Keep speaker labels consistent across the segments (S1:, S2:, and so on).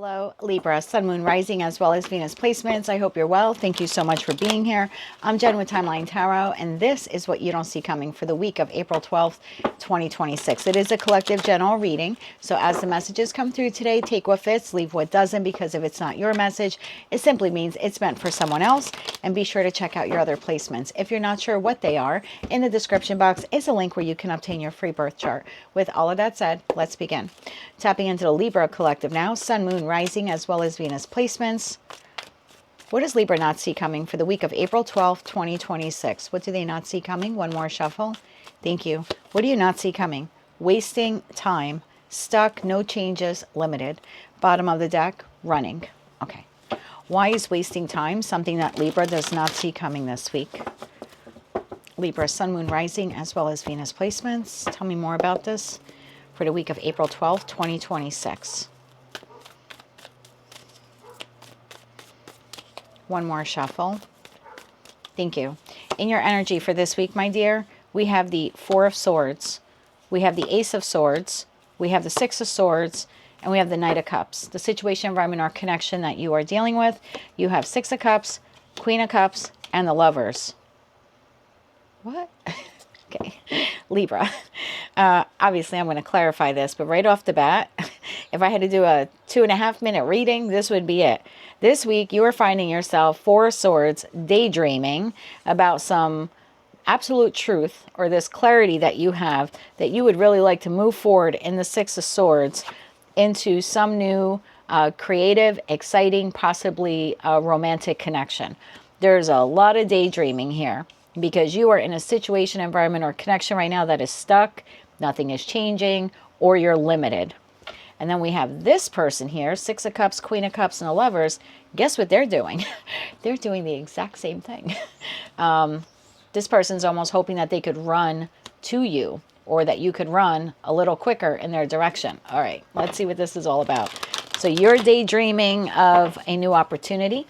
S1: Hello, Libra, Sun, Moon, Rising, as well as Venus placements. I hope you're well. Thank you so much for being here. I'm Jen with Timeline Tarot, and this is what you don't see coming for the week of April 12th, 2026. It is a collective general reading, so as the messages come through today, take what fits, leave what doesn't, because if it's not your message, it simply means it's meant for someone else, and be sure to check out your other placements. If you're not sure what they are, in the description box is a link where you can obtain your free birth chart. With all of that said, let's begin. Tapping into the Libra collective now, Sun, Moon, Rising, as well as Venus placements. What does Libra not see coming for the week of April 12th, 2026? What do they not see coming? One more shuffle. Thank you. What do you not see coming? Wasting time, stuck, no changes, limited. Bottom of the deck, running. Okay. Why is wasting time something that Libra does not see coming this week? Libra, Sun, Moon, Rising, as well as Venus placements. Tell me more about this for the week of April 12th, 2026. One more shuffle. Thank you. In your energy for this week, my dear, we have the Four of Swords. We have the Ace of Swords. We have the Six of Swords. And we have the Knight of Cups. The situation, environment, or connection that you are dealing with. You have Six of Cups, Queen of Cups, and the Lovers. What? Okay. Libra. Obviously, I'm going to clarify this, but right off the bat, if I had to do a 2.5-minute reading, this would be it. This week, you are finding yourself, Four of Swords, daydreaming about some absolute truth or this clarity that you have that you would really like to move forward in the Six of Swords into some new creative, exciting, possibly romantic connection. There's a lot of daydreaming here because you are in a situation, environment, or connection right now that is stuck, nothing is changing, or you're limited. And then we have this person here, Six of Cups, Queen of Cups, and the Lovers. Guess what they're doing? They're doing the exact same thing. This person's almost hoping that they could run to you or that you could run a little quicker in their direction. All right, let's see what this is all about. So you're daydreaming of a new opportunity,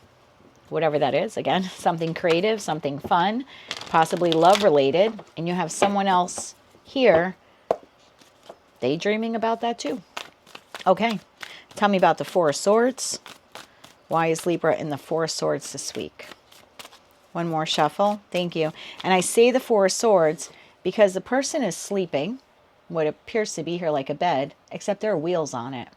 S1: whatever that is. Again, something creative, something fun, possibly love-related, and you have someone else here daydreaming about that too. Okay, tell me about the Four of Swords. Why is Libra in the Four of Swords this week? One more shuffle. Thank you. And I say the Four of Swords because the person is sleeping, what appears to be here like a bed, except there are wheels on it.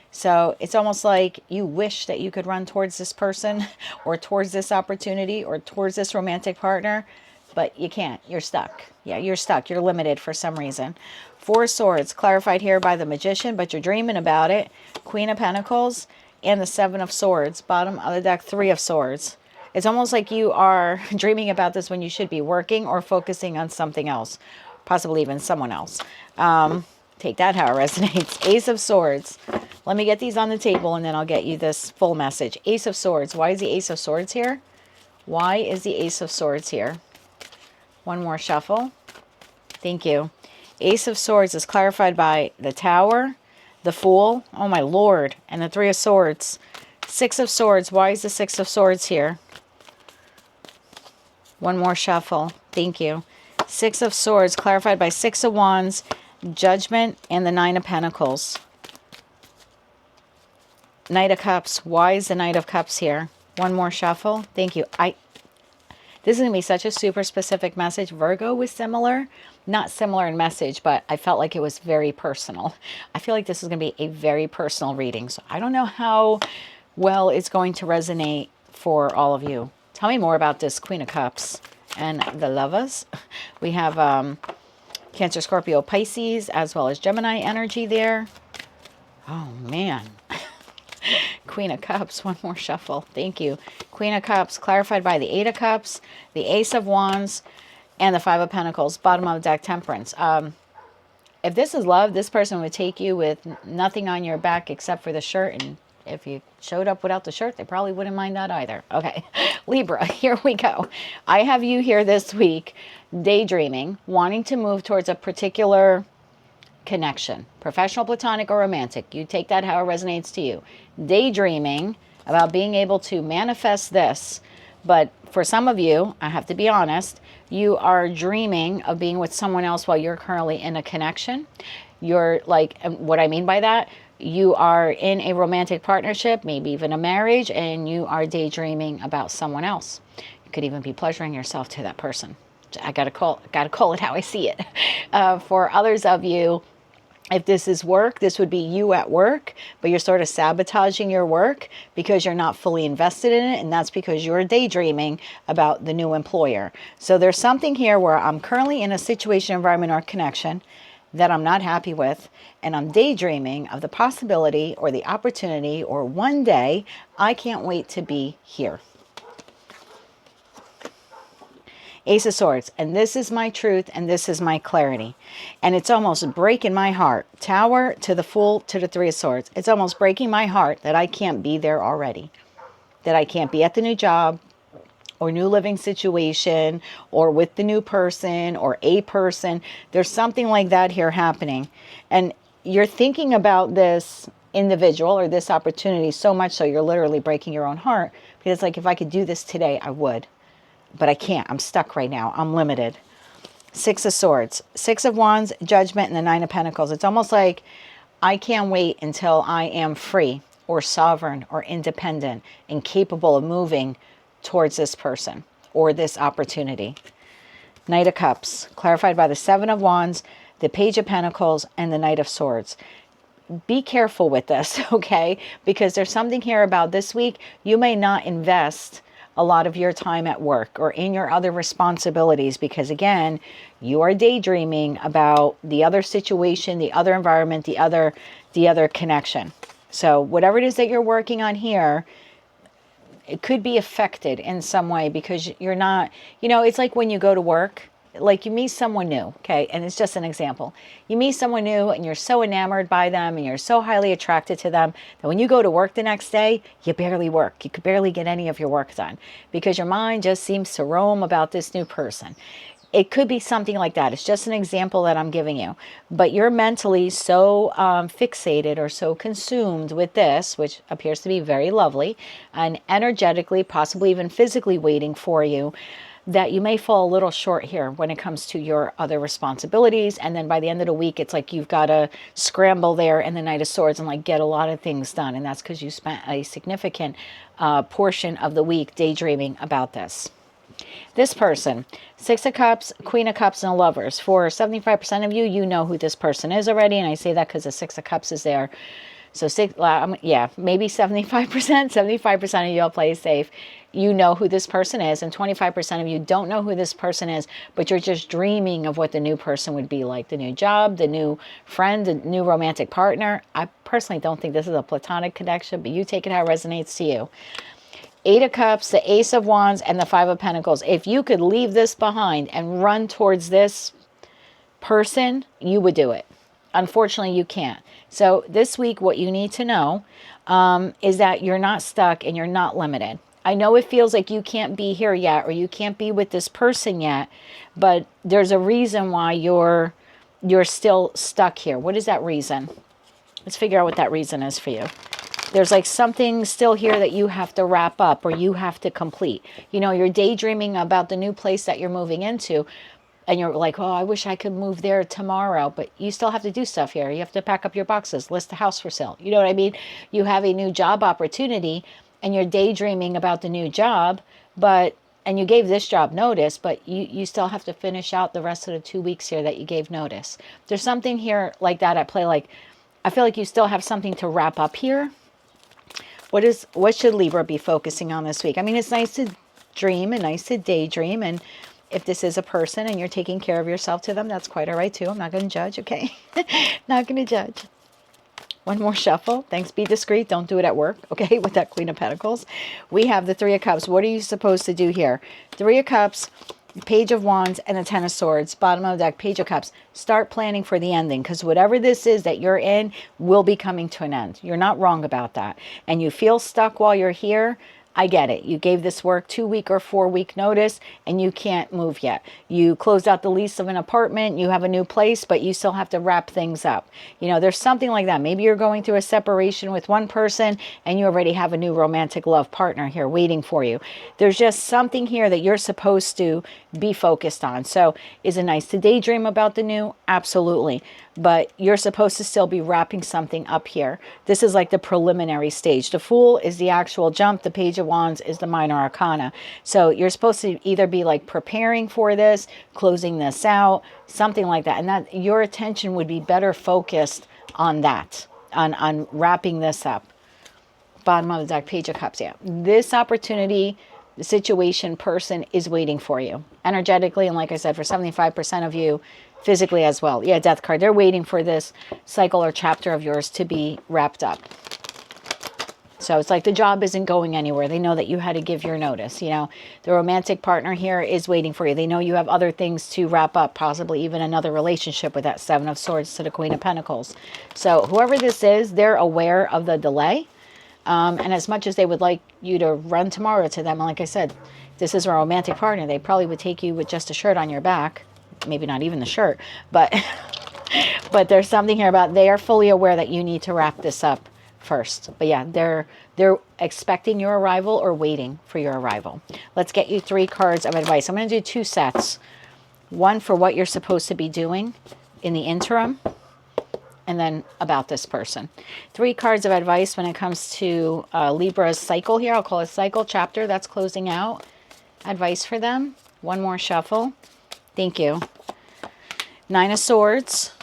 S1: So it's almost like you wish that you could run towards this person or towards this opportunity or towards this romantic partner, but you can't. You're stuck. Yeah, you're stuck. You're limited for some reason. Four of Swords, clarified here by the Magician, but you're dreaming about it. Queen of Pentacles and the Seven of Swords. Bottom of the deck, Three of Swords. It's almost like you are dreaming about this when you should be working or focusing on something else, possibly even someone else. Take that how it resonates. Ace of Swords. Let me get these on the table and then I'll get you this full message. Ace of Swords. Why is the Ace of Swords here? Why is the Ace of Swords here? One more shuffle. Thank you. Ace of Swords is clarified by the Tower, the Fool, oh my Lord, and the Three of Swords. Six of Swords. Why is the Six of Swords here? One more shuffle. Thank you. Six of Swords clarified by Six of Wands, Judgment, and the Nine of Pentacles. Knight of Cups. Why is the Knight of Cups here? One more shuffle. Thank you. This is going to be such a super specific message. Virgo was similar. Not similar in message, but I felt like it was very personal. I feel like this is going to be a very personal reading. So I don't know how well it's going to resonate for all of you. Tell me more about this Queen of Cups and the Lovers. We have Cancer, Scorpio, Pisces, as well as Gemini energy there. Oh, man. Queen of Cups, one more shuffle. Thank you. Queen of Cups, clarified by the Eight of Cups, the Ace of Wands, and the Five of Pentacles. Bottom of the deck, Temperance. If this is love, this person would take you with nothing on your back except for the shirt. And if you showed up without the shirt, they probably wouldn't mind that either. Okay, Libra, here we go. I have you here this week daydreaming, wanting to move towards a particular connection, professional, platonic, or romantic. You take that how it resonates to you. Daydreaming about being able to manifest this. But for some of you, I have to be honest, you are dreaming of being with someone else while you're currently in a connection. You're like, and what I mean by that, you are in a romantic partnership, maybe even a marriage, and you are daydreaming about someone else. You could even be pleasuring yourself to that person. I gotta call it how I see it. For others of you, if this is work, this would be you at work, but you're sort of sabotaging your work because you're not fully invested in it, and that's because you're daydreaming about the new employer. So there's something here where I'm currently in a situation, environment, or connection that I'm not happy with, and I'm daydreaming of the possibility or the opportunity, or one day I can't wait to be here. Ace of Swords, and this is my truth, and this is my clarity. And it's almost breaking my heart. Tower to the Fool to the Three of Swords. It's almost breaking my heart that I can't be there already. That I can't be at the new job, or new living situation, or with the new person, or a person. There's something like that here happening. And you're thinking about this individual or this opportunity so much so you're literally breaking your own heart. Because it's like, if I could do this today, I would. But I can't. I'm stuck right now. I'm limited. Six of Swords, Six of Wands, Judgment, and the Nine of Pentacles. It's almost like I can't wait until I am free or sovereign or independent and capable of moving towards this person or this opportunity. Knight of Cups, clarified by the Seven of Wands, the Page of Pentacles, and the Knight of Swords. Be careful with this, okay? Because there's something here about this week. You may not invest a lot of your time at work or in your other responsibilities, because again, you are daydreaming about the other situation, the other environment, the other connection. So whatever it is that you're working on here, it could be affected in some way because you're not, it's like when you go to work, like you meet someone new, okay? And it's just an example. You meet someone new and you're so enamored by them and you're so highly attracted to them that when you go to work the next day, you barely work. You could barely get any of your work done because your mind just seems to roam about this new person. It could be something like that. It's just an example that I'm giving you. But you're mentally so fixated or so consumed with this, which appears to be very lovely, and energetically, possibly even physically waiting for you, that you may fall a little short here when it comes to your other responsibilities. And then by the end of the week, it's like you've got to scramble there in the Knight of Swords and like get a lot of things done. And that's because you spent a significant portion of the week daydreaming about this. This person, Six of Cups, Queen of Cups, and Lovers. For 75% of you, you know who this person is already. And I say that because the Six of Cups is there. So maybe 75% of you will play safe. You know who this person is, and 25% of you don't know who this person is, but you're just dreaming of what the new person would be like. The new job, the new friend, the new romantic partner. I personally don't think this is a platonic connection, but you take it how it resonates to you. Eight of Cups, the Ace of Wands, and the Five of Pentacles. If you could leave this behind and run towards this person, you would do it. Unfortunately, you can't. So this week, what you need to know is that you're not stuck and you're not limited. I know it feels like you can't be here yet or you can't be with this person yet, but there's a reason why you're still stuck here. What is that reason? Let's figure out what that reason is for you. There's like something still here that you have to wrap up or you have to complete. You're daydreaming about the new place that you're moving into. And you're like, oh, I wish I could move there tomorrow. But you still have to do stuff here. You have to pack up your boxes, list the house for sale. You know what I mean? You have a new job opportunity and you're daydreaming about the new job. And you gave this job notice, but you still have to finish out the rest of the 2 weeks here that you gave notice. There's something here like that at play. Like, I feel like you still have something to wrap up here. What should Libra be focusing on this week? I mean, it's nice to dream and nice to daydream, and if this is a person and you're taking care of yourself to them, that's quite all right too. I'm not going to judge, okay? Not going to judge. One more shuffle. Thanks. Be discreet. Don't do it at work, okay? With that Queen of Pentacles. We have the Three of Cups. What are you supposed to do here? Three of Cups, Page of Wands, and the Ten of Swords. Bottom of the deck, Page of Cups. Start planning for the ending, because whatever this is that you're in will be coming to an end. You're not wrong about that. And you feel stuck while you're here. I get it. You gave this work 2 week or 4 week notice and you can't move yet. You closed out the lease of an apartment. You have a new place, but you still have to wrap things up. There's something like that. Maybe you're going through a separation with one person and you already have a new romantic love partner here waiting for you. There's just something here that you're supposed to be focused on. So is it nice to daydream about the new? Absolutely. but you're supposed to still be wrapping something up here. This is like the preliminary stage. The Fool is the actual jump. The Page of Wands is the minor arcana. So you're supposed to either be like preparing for this, closing this out, something like that. And that your attention would be better focused on that, on wrapping this up. Bottom of the deck, Page of Cups. Yeah, this opportunity, the situation, person is waiting for you energetically, and like I said, for 75% of you, physically as well. Yeah, Death card. They're waiting for this cycle or chapter of yours to be wrapped up. So it's like the job isn't going anywhere. They know that you had to give your notice. You know, the romantic partner here is waiting for you. They know you have other things to wrap up, possibly even another relationship with that Seven of Swords to the Queen of Pentacles. So whoever this is, they're aware of the delay. And as much as they would like you to run tomorrow to them, like I said, this is a romantic partner. They probably would take you with just a shirt on your back. Maybe not even the shirt, but but there's something here about they are fully aware that you need to wrap this up first. But yeah, they're expecting your arrival or waiting for your arrival. Let's get you 3 cards of advice. I'm going to do 2 sets. One for what you're supposed to be doing in the interim, and then about this person. 3 cards of advice when it comes to Libra's cycle here. I'll call it cycle chapter that's closing out. Advice for them. One more shuffle. Thank you. 9 of Swords,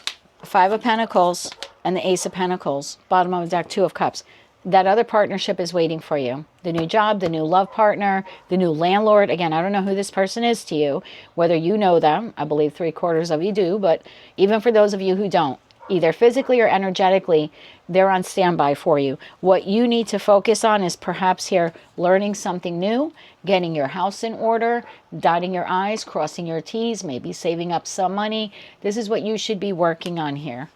S1: 5 of Pentacles, and the Ace of Pentacles. Bottom of the deck, 2 of Cups. That other partnership is waiting for you. The new job, the new love partner, the new landlord. Again, I don't know who this person is to you, whether you know them. I believe 3/4 of you do, but even for those of you who don't, either physically or energetically, they're on standby for you. What you need to focus on is perhaps here learning something new, getting your house in order, dotting your I's, crossing your T's, maybe saving up some money. This is what you should be working on here.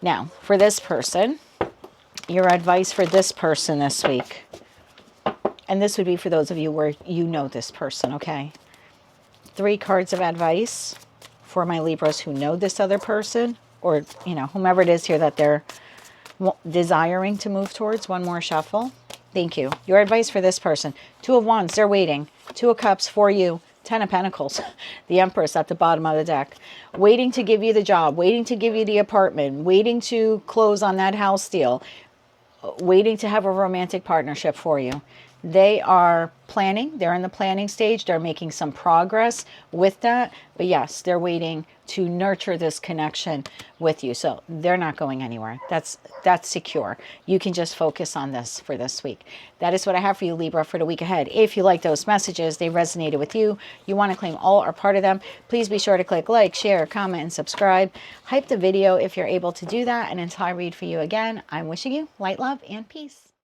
S1: Now, for this person, your advice for this person this week. And this would be for those of you where you know this person, okay? 3 cards of advice for my Libras who know this other person, or, you know, whomever it is here that they're desiring to move towards. One more shuffle. Thank you. Your advice for this person. 2 of Wands, they're waiting. 2 of Cups for you. 10 of Pentacles, the Empress at the bottom of the deck. Waiting to give you the job, waiting to give you the apartment, waiting to close on that house deal, waiting to have a romantic partnership for you. They are planning. They're in the planning stage. They're making some progress with that. But yes, they're waiting to nurture this connection with you. So they're not going anywhere. That's secure. You can just focus on this for this week. That is what I have for you, Libra, for the week ahead. If you like those messages, they resonated with you, you want to claim all or part of them, please be sure to click like, share, comment, and subscribe. Hype the video if you're able to do that. And until I read for you again, I'm wishing you light, love, and peace.